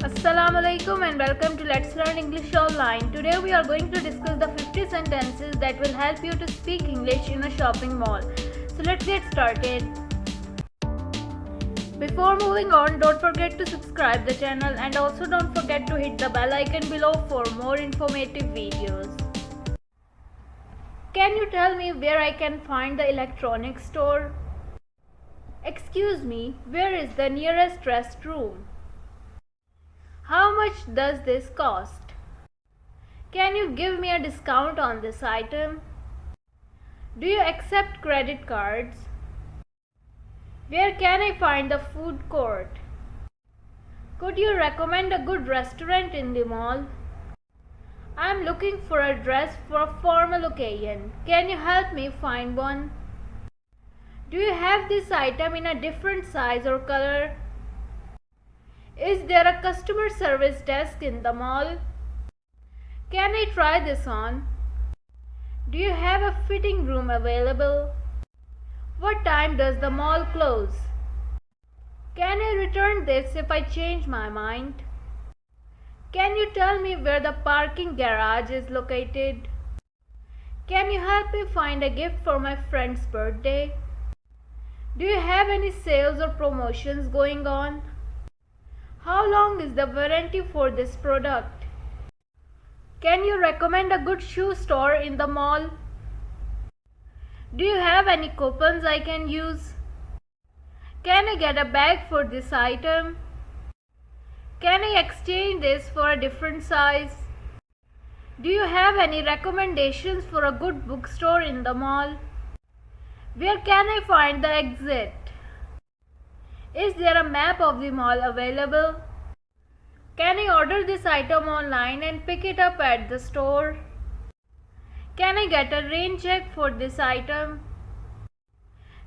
Assalamu alaikum and welcome to Let's Learn English Online. Today we are going to discuss the 50 sentences that will help you to speak English in a shopping mall. So let's get started. Before moving on, don't forget to subscribe the channel and also don't forget to hit the bell icon below for more informative videos. Can you tell me where I can find the electronics store? Excuse me, where is the nearest restroom? How much does this cost? Can you give me a discount on this item? Do you accept credit cards? Where can I find the food court? Could you recommend a good restaurant in the mall? I am looking for a dress for a formal occasion. Can you help me find one? Do you have this item in a different size or color? Is there a customer service desk in the mall? Can I try this on? Do you have a fitting room available? What time does the mall close? Can I return this if I change my mind? Can you tell me where the parking garage is located? Can you help me find a gift for my friend's birthday? Do you have any sales or promotions going on? How long is the warranty for this product? Can you recommend a good shoe store in the mall? Do you have any coupons I can use? Can I get a bag for this item? Can I exchange this for a different size? Do you have any recommendations for a good bookstore in the mall? Where can I find the exit? Is there a map of the mall available? Can I order this item online and pick it up at the store? Can I get a rain check for this item?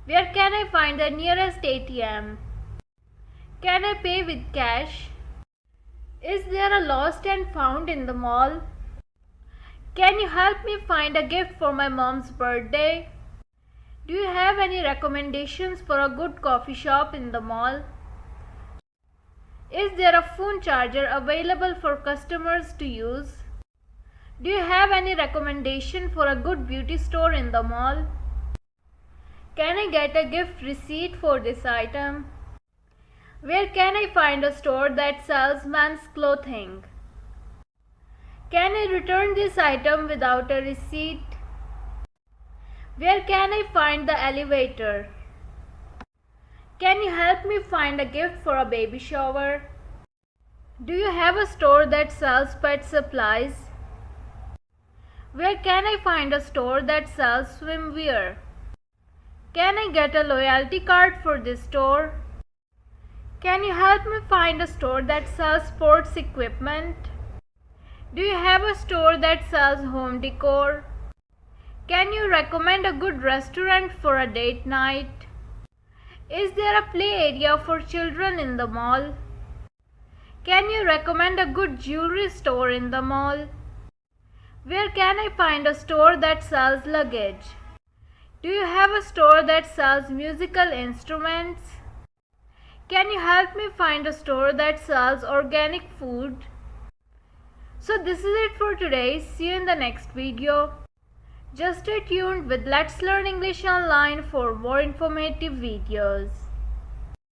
Where can I find the nearest ATM? Can I pay with cash? Is there a lost and found in the mall? Can you help me find a gift for my mom's birthday? Do you have any recommendations for a good coffee shop in the mall? Is there a phone charger available for customers to use? Do you have any recommendation for a good beauty store in the mall? Can I get a gift receipt for this item? Where can I find a store that sells men's clothing? Can I return this item without a receipt? Where can I find the elevator? Can you help me find a gift for a baby shower? Do you have a store that sells pet supplies? Where can I find a store that sells swimwear? Can I get a loyalty card for this store? Can you help me find a store that sells sports equipment? Do you have a store that sells home decor? Can you recommend a good restaurant for a date night? Is there a play area for children in the mall? Can you recommend a good jewelry store in the mall? Where can I find a store that sells luggage? Do you have a store that sells musical instruments? Can you help me find a store that sells organic food? So this is it for today. See you in the next video. Just stay tuned with Let's Learn English Online for more informative videos.